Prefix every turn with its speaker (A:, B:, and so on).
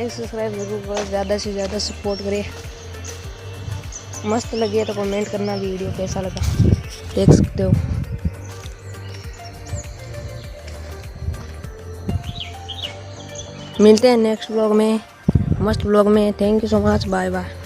A: Like subscribe जरूर करो, ज़्यादा से ज़्यादा सपोर्ट करें। मस्त लगे तो कमेंट करना वीडियो कैसा लगा, देख सकते हो। मिलते हैं नेक्स्ट व्लॉग में, मस्त व्लॉग में। Thank you so much, bye bye.